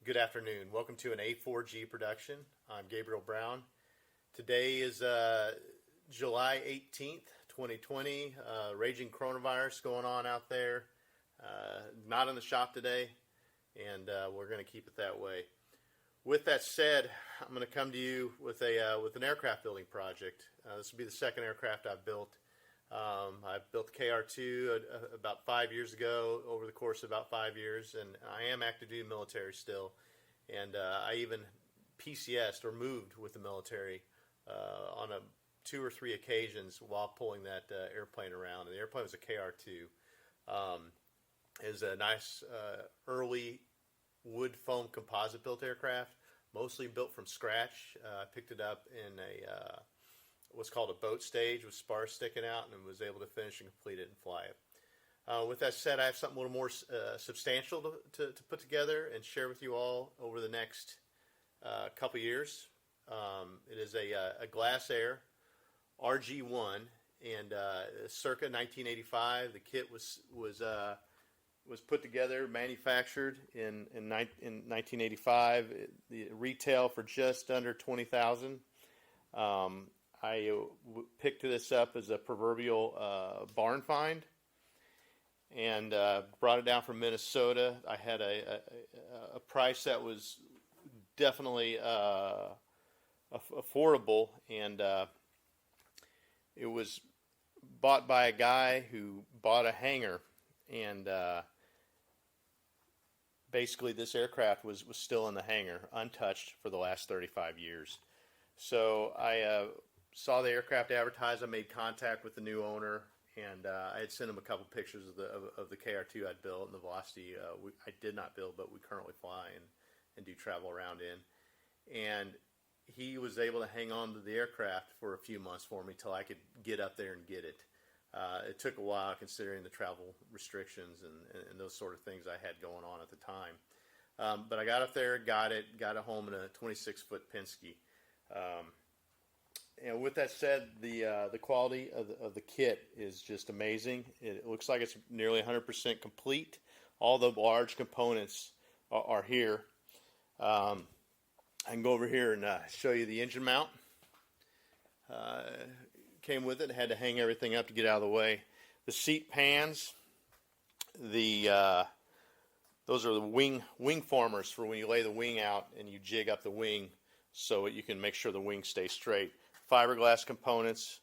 Good afternoon. Welcome to an A4G production. I'm Gabriel Brown. Today is July 18th, 2020. Raging coronavirus going on out there. Not in the shop today, and we're going to keep it that way. With that said, I'm going to come to you with an aircraft building project. This will be the second aircraft I've built. I built the KR2 about 5 years ago, over the course of about 5 years, and I am active duty military still. And I even PCS'd or moved with the military on 2 or 3 occasions while pulling that airplane around. And the airplane was a KR2. It was a nice early wood foam composite built aircraft, mostly built from scratch. I picked it up in what's called a boat stage with spars sticking out, and was able to finish and complete it and fly it. With that said, I have something a little more substantial to put together and share with you all over the next couple years. It is a Glasair RG1, and circa 1985. The kit was put together, manufactured in 1985. The retail for just under $20,000. I picked this up as a proverbial barn find, and brought it down from Minnesota. I had a price that was definitely affordable, and it was bought by a guy who bought a hangar, and basically this aircraft was still in the hangar, untouched for the last 35 years. So I saw the aircraft advertised. I made contact with the new owner, and I had sent him a couple pictures of the KR2 I'd built and the Velocity I did not build, but we currently fly and do travel around in. And he was able to hang on to the aircraft for a few months for me till I could get up there and get it. It took a while considering the travel restrictions and those sort of things I had going on at the time. But I got up there, got it home in a 26-foot Penske. And with that said, the quality of the kit is just amazing. It looks like it's nearly 100% complete. All the large components are here. I can go over here and show you the engine mount. Came with it. Had to hang everything up to get out of the way. The seat pans. Those are the wing formers for when you lay the wing out and you jig up the wing so you can make sure the wing stays straight. Fiberglass components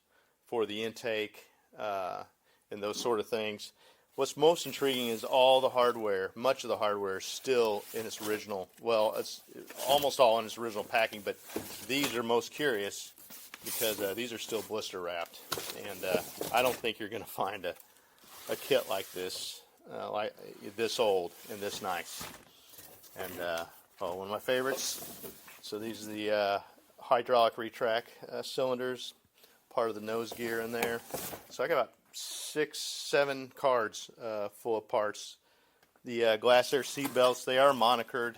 for the intake and those sort of things. What's most intriguing is all the hardware. Much of the hardware is still in its original, well, it's almost all in its original packing, but these are most curious because these are still blister wrapped, and I don't think you're going to find a kit like this old and this nice. And one of my favorites. So these are the hydraulic retract cylinders, part of the nose gear in there. So I got about 6-7 cards full of parts. The Glasair seat belts, they are monikered.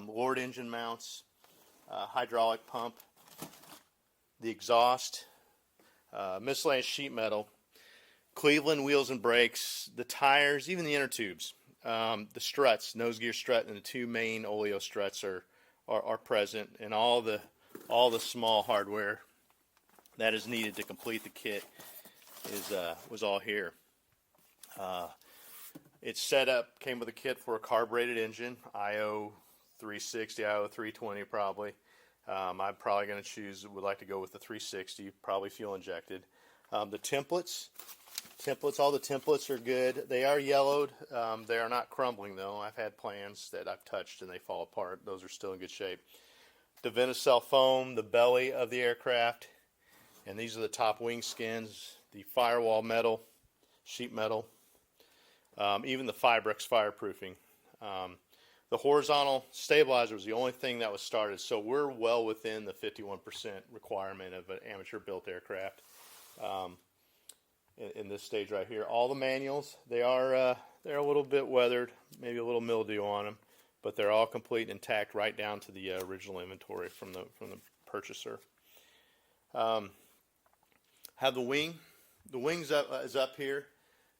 Lord engine mounts, hydraulic pump, the exhaust, miscellaneous sheet metal, Cleveland wheels and brakes, the tires, even the inner tubes. The struts, nose gear strut, and the 2 main oleo struts are present, and all the small hardware that is needed to complete the kit was all here. It's set up, came with a kit for a carbureted engine, IO 360, IO 320 probably. I'm probably going to would like to go with the 360, probably fuel injected. The templates, all the templates are good. They are yellowed. They are not crumbling though. I've had plans that I've touched and they fall apart. Those are still in good shape. The Venicell foam, the belly of the aircraft, and these are the top wing skins, the firewall metal, sheet metal, even the Fibrex fireproofing. The horizontal stabilizer was the only thing that was started, so we're well within the 51% requirement of an amateur-built aircraft in this stage right here. All the manuals, they're a little bit weathered, maybe a little mildew on them, but they're all complete and intact right down to the original inventory from the purchaser. Have the wing. The wings is up here.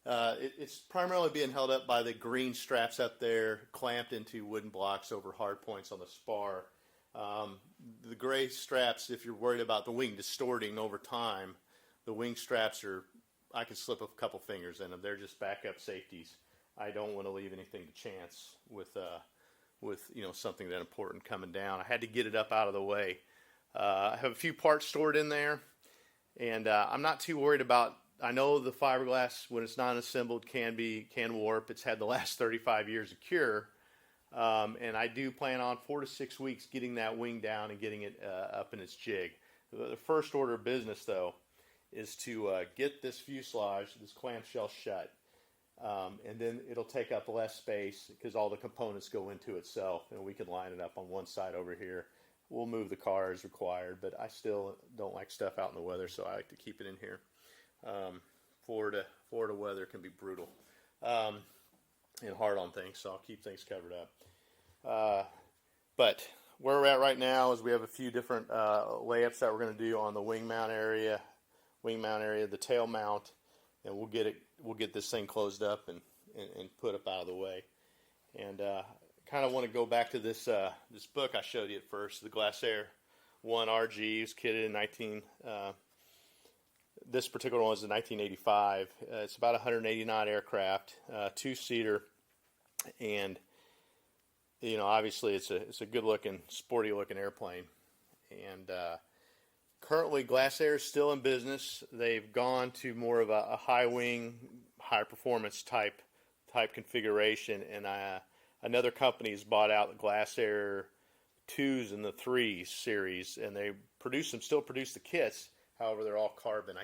It's primarily being held up by the green straps up there, clamped into wooden blocks over hard points on the spar. The gray straps, if you're worried about the wing distorting over time, the wing straps I could slip a couple fingers in them. They're just backup safeties. I don't want to leave anything to chance with something that important coming down. I had to get it up out of the way. I have a few parts stored in there, and I'm not too worried about. I know the fiberglass, when it's not assembled, can warp. It's had the last 35 years of cure, and I do plan on 4 to 6 weeks getting that wing down and getting it up in its jig. The first order of business, though, is to get this fuselage, this clamshell shut, and then it'll take up less space because all the components go into itself, and we can line it up on one side over here. We'll move the car as required, but I still don't like stuff out in the weather, so I like to keep it in here. Florida weather can be brutal and hard on things, so I'll keep things covered up. But where we're at right now is we have a few different layups that we're going to do on the wing mount area, the tail mount, and we'll get this thing closed up and put up out of the way. And kind of want to go back to this book I showed you at first, the Glasair 1 RG. It was kitted in this particular one was in 1985. It's about 189 aircraft, two-seater, and obviously it's a good-looking, sporty-looking airplane. And currently, Glasair is still in business. They've gone to more of a high-wing, high-performance type configuration, and another company has bought out the Glasair 2s and the 3s series, and they still produce the kits. However, they're all carbon.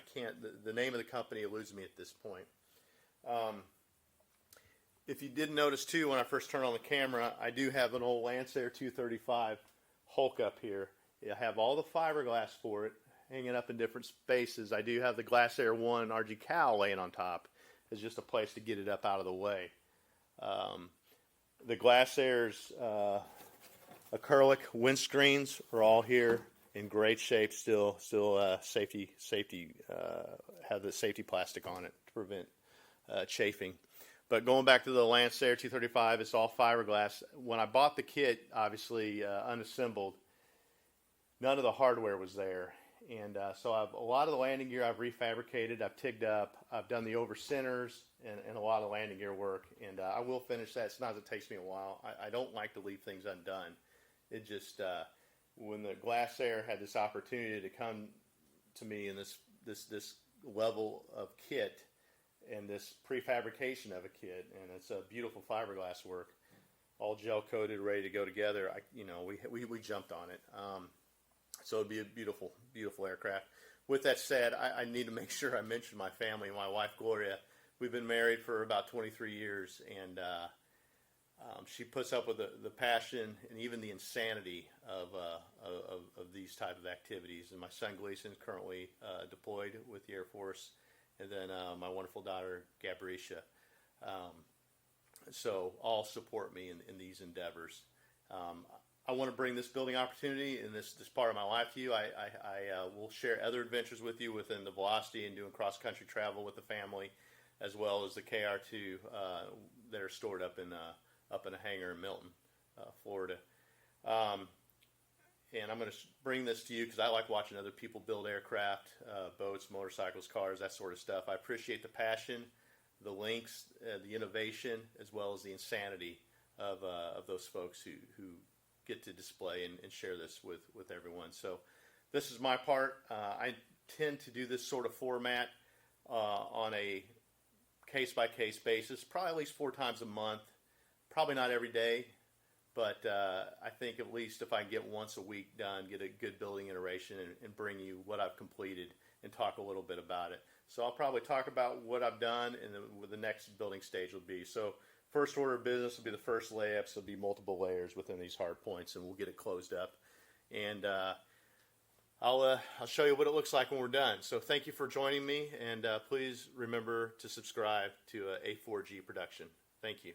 The name of the company eludes me at this point. If you didn't notice, too, when I first turned on the camera, I do have an old Glasair 235 Hulk up here. I have all the fiberglass for it hanging up in different spaces. I do have the Glasair 1 RG cowl laying on top. It's just a place to get it up out of the way. The Glasair's acrylic windscreens are all here in great shape. Still safety have the safety plastic on it to prevent chafing. But going back to the Glasair 235, it's all fiberglass. When I bought the kit, obviously unassembled, none of the hardware was there. And so a lot of the landing gear I've refabricated, I've tigged up, I've done the over centers and a lot of landing gear work. And I will finish that. Sometimes it takes me a while. I don't like to leave things undone. It just, when the Glasair had this opportunity to come to me in this level of kit and this prefabrication of a kit, and it's a beautiful fiberglass work, all gel coated, ready to go together. We jumped on it. So it'd be a beautiful, beautiful aircraft. With that said, I need to make sure I mention my family. My wife Gloria, we've been married for about 23 years, and she puts up with the passion and even the insanity of these type of activities. And my son Gleason is currently deployed with the Air Force, and then my wonderful daughter Gabricia. So all support me in these endeavors. I want to bring this building opportunity and this part of my life to you. I will share other adventures with you within the Velocity and doing cross-country travel with the family, as well as the KR2 that are stored up in a hangar in Milton, Florida. And I'm going to bring this to you because I like watching other people build aircraft, boats, motorcycles, cars, that sort of stuff. I appreciate the passion, the links, the innovation, as well as the insanity of those folks who get to display and share this with everyone. So this is my part. I tend to do this sort of format on a case-by-case basis, probably at least 4 times a month. Probably not every day, but I think at least if I get once a week done, get a good building iteration and bring you what I've completed and talk a little bit about it. So I'll probably talk about what I've done and what the next building stage will be. So first order of business will be the first layups. There'll be multiple layers within these hard points, and we'll get it closed up. And I'll show you what it looks like when we're done. So thank you for joining me, and please remember to subscribe to A4G Production. Thank you.